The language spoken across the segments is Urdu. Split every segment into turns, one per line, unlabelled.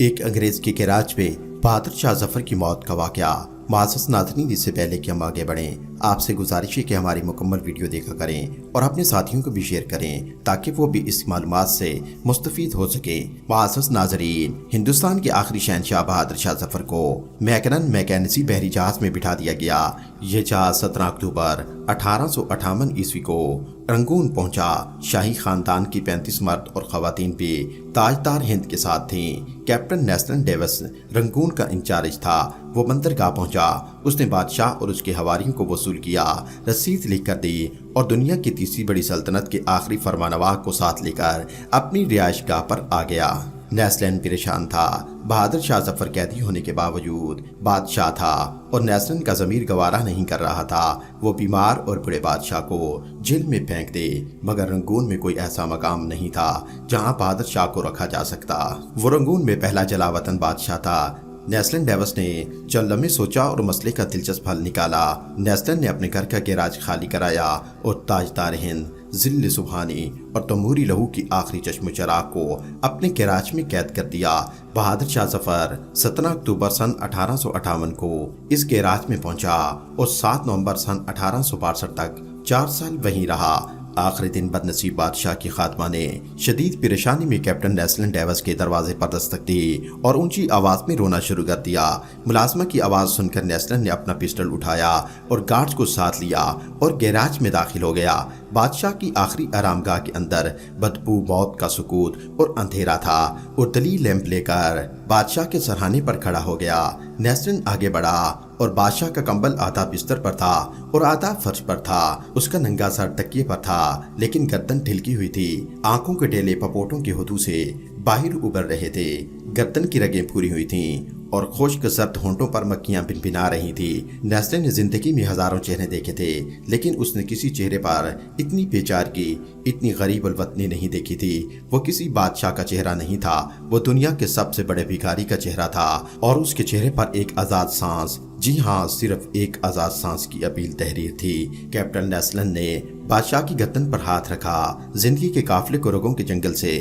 ایک انگریز کے گیراج میں بہادر شاہ ظفر کی موت کا واقعہ۔ معزز ناظرین، اس سے پہلے کہ ہم آگے بڑھیں، آپ سے گزارش ہے کہ ہماری مکمل ویڈیو دیکھا کریں اور اپنے ساتھیوں کو بھی شیئر کریں تاکہ وہ بھی اس معلومات سے مستفید ہو سکیں۔ معزز ناظرین، ہندوستان کے آخری شہنشاہ بہادر شاہ ظفر کو میکنن میکینسی بحری جہاز میں بٹھا دیا گیا۔ یہ جہاز 17 اکتوبر 1858 عیسوی کو رنگون پہنچا۔ شاہی خاندان کی 35 مرد اور خواتین بھی تاجدار ہند کے ساتھ تھیں۔ کیپٹن نیسلن ڈیوس رنگون کا انچارج تھا۔ وہ بندرگاہ پہنچا۔ اس نے بادشاہ اور اس کے حواریوں کو وصول کیا، رسید لکھ کر دی اور دنیا کی تیسری بڑی سلطنت کے آخری فرمانروا کو ساتھ لے کر اپنی رہائش گاہ پر آ گیا۔ نیسلن پریشان تھا۔ بہادر شاہ ظفر قیدی ہونے کے باوجود بادشاہ تھا اور نیسلن کا ضمیر گوارا نہیں کر رہا تھا وہ بیمار اور بڑے بادشاہ کو جیل میں پھینک دے، مگر رنگون میں کوئی ایسا مقام نہیں تھا جہاں بہادر شاہ کو رکھا جا سکتا۔ وہ رنگون میں پہلا جلا وطن بادشاہ تھا۔ نیسلن ڈیوس نے چند لمحے سوچا اور مسئلے کا دلچسپ حل نکالا۔ نیسلن نے اپنے گھر کا گیراج خالی کرایا اور تاجدار ہند، ذل سبحانی اور تموری لہو کی آخری چشم و چراغ کو اپنے گیراج میں قید کر دیا۔ بہادر شاہ ظفر 17 اکتوبر سن 1858 کو اس گیراج میں پہنچا اور 7 نومبر سن 1862 تک 4 سال وہیں رہا۔ آخری دن بدنصیب بادشاہ کی خاتمہ نے شدید پریشانی میں کیپٹن نیسلن ڈیوس کے دروازے پر دستک دی اور اونچی آواز میں رونا شروع کر دیا۔ ملازمہ کی آواز سن کر نیسلن نے اپنا پسٹل اٹھایا اور گارڈز کو ساتھ لیا اور گیراج میں داخل ہو گیا۔ بادشاہ کی آخری آرام گاہ کے اندر بدبو موت کا سکوت اور اندھیرا تھا اور دلیل لیمپ لے کر بادشاہ کے سرہانے پر کھڑا ہو گیا۔ نیسلن آگے بڑھا اور بادشاہ کا کمبل آدھا بستر پر تھا اور آدھا فرش پر تھا۔ اس کا ننگا سر تکیے پر تھا لیکن گردن ڈھلکی ہوئی تھی۔ آنکھوں کے ڈیلے پپوٹوں کے ہدو سے باہر ابھر رہے تھے۔ گردن کی رگیں پھوری ہوئی تھیں اور خشک زرد ہونٹوں پر مکھیاں بنبھنا رہی تھی۔ نیسلن نے زندگی میں ہزاروں چہرے دیکھے تھے لیکن اس نے کسی چہرے پر اتنی بیچارگی، اتنی غریب الوطنی نہیں دیکھی تھی۔ وہ کسی بادشاہ کا چہرہ نہیں تھا، وہ دنیا کے سب سے بڑے بھکاری کا چہرہ تھا اور اس کے چہرے پر ایک آزاد سانس، جی ہاں صرف ایک آزاد سانس کی اپیل تحریر تھی۔ کیپٹن نیسلن نے بادشاہ کی گردن پر ہاتھ رکھا۔ زندگی کے قافلے کو رگوں کے جنگل سے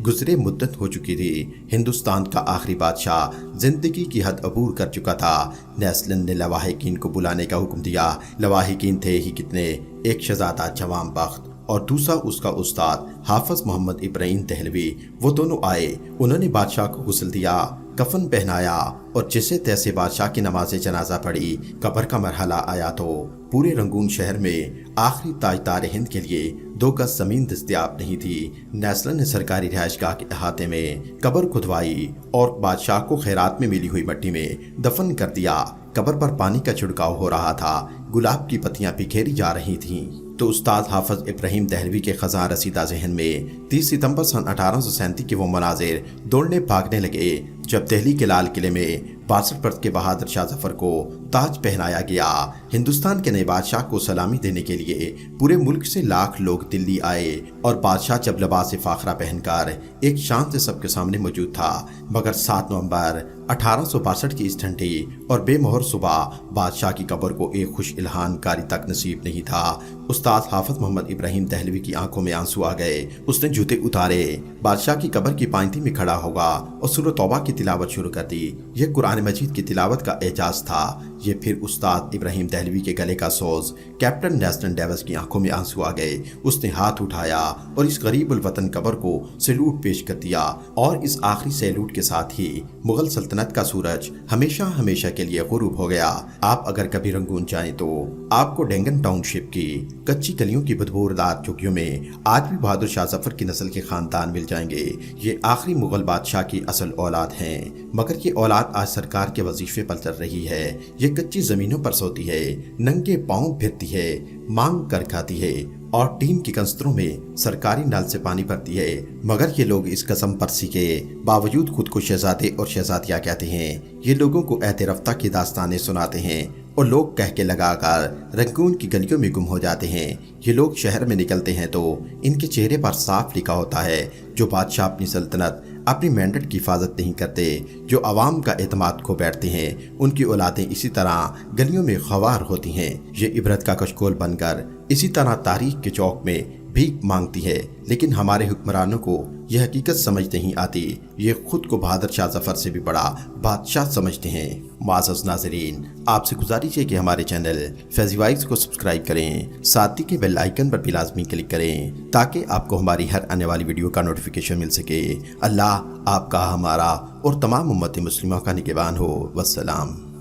گزرے مدت ہو چکی تھی۔ ہندوستان کا آخری بادشاہ زندگی کی حد عبور کر چکا تھا۔ نیسلن نے لواحقین کو بلانے کا حکم دیا۔ لواحقین تھے ہی کتنے، ایک شہزادہ جوان بخت اور دوسرا اس کا استاد حافظ محمد ابراہیم دہلوی۔ وہ دونوں آئے، انہوں نے بادشاہ کو غسل دیا، کفن پہنایا اور جیسے تیسے بادشاہ کی نماز جنازہ پڑھی۔ قبر کا مرحلہ آیا تو پورے رنگون شہر میں آخری تاجدار ہند کے لیے 2 گز زمین دستیاب نہیں تھی۔ نیسلن نے سرکاری رہائش گاہ کے احاطے میں قبر کھدوائی اور بادشاہ کو خیرات میں ملی ہوئی مٹی میں دفن کر دیا۔ قبر پر پانی کا چھڑکاؤ ہو رہا تھا، گلاب کی پتیاں بکھیری جا رہی تھیں تو استاد حافظ ابراہیم دہلوی کے خزاں رسیدہ ذہن میں 30 ستمبر سن 1837 کے وہ مناظر دوڑنے بھاگنے لگے جب دہلی کے لال قلعے میں 62 برس کے بہادر شاہ ظفر کو تاج پہنایا گیا۔ ہندوستان کے نئے بادشاہ کو سلامی دینے کے لیے پورے ملک سے لاکھ لوگ دلی آئے اور بادشاہ جب لباس فاخرہ پہن کر ایک شان سے سب کے سامنے موجود تھا، مگر 7 نومبر 1862 کی اس ٹھنڈی اور بے مہر صبح بادشاہ کی قبر کو ایک خوش الہان کاری تک نصیب نہیں تھا۔ استاد حافظ محمد ابراہیم دہلوی کی آنکھوں میں آنسو آ گئے۔ اس نے جوتے اتارے، بادشاہ کی قبر کی پائنتی میں کھڑا ہوگا اور سورہ توبہ کی تلاوت شروع کر دی۔ یہ قرآن مجید کی تلاوت کا اعجاز تھا۔ یہ پھر استاد ابراہیم دہلوی کے گلے کا سوز۔ کیپٹن نیسلن ڈیوس کی آنکھوں میں آنسو آ گئے۔ اس نے ہاتھ اٹھایا اور اس غریب الوطن قبر کو سیلوٹ پیش کر دیا اور اس آخری سیلوٹ کے ساتھ ہی مغل سلطنت کا سورج ہمیشہ ہمیشہ کے لیے غروب ہو گیا۔ آپ اگر کبھی رنگون جائیں تو آپ کو ڈینگن ٹاؤن شپ کی کچی گلیوں کی بدبودار جھگیوں میں آج بھی بہادر شاہ ظفر کی نسل کے خاندان مل جائیں گے۔ یہ آخری مغل بادشاہ کی اصل اولاد ہیں، مگر یہ اولاد آج سرکار کے وظیفے پر چل رہی ہے۔ یہ کچی زمینوں پر سوتی ہے، ننگے پاؤں پھرتی ہے، مانگ کر کھاتی ہے اور ٹیم کی کنستروں میں سرکاری نل سے پانی بھرتی ہے، مگر یہ لوگ اس قسم پرسی کے باوجود خود کو شہزادے اور شہزادیاں کہتے ہیں۔ یہ لوگوں کو عہد رفتہ کی داستانیں سناتے ہیں اور لوگ کہہ کے لگا کر رنگون کی گلیوں میں گم ہو جاتے ہیں۔ یہ لوگ شہر میں نکلتے ہیں تو ان کے چہرے پر صاف لکھا ہوتا ہے، جو بادشاہ اپنی سلطنت، اپنی مینڈٹ کی حفاظت نہیں کرتے، جو عوام کا اعتماد کھو بیٹھتے ہیں، ان کی اولادیں اسی طرح گلیوں میں خوار ہوتی ہیں۔ یہ عبرت کا کشکول بن کر اسی طرح تاریخ کے چوک میں بھیک مانگتی ہے، لیکن ہمارے حکمرانوں کو یہ حقیقت سمجھ نہیں آتی، یہ خود کو بہادر شاہ ظفر سے بھی بڑا بادشاہ سمجھتے ہیں۔ معزز ناظرین، آپ سے گزارش ہے کہ ہمارے چینل فیضی وائز کو سبسکرائب کریں، ساتھ ہی کے بیل آئیکن پر بھی لازمی کلک کریں تاکہ آپ کو ہماری ہر آنے والی ویڈیو کا نوٹیفیکیشن مل سکے۔ اللہ آپ کا، ہمارا اور تمام امت مسلمہ کا نگہبان ہو۔ والسلام۔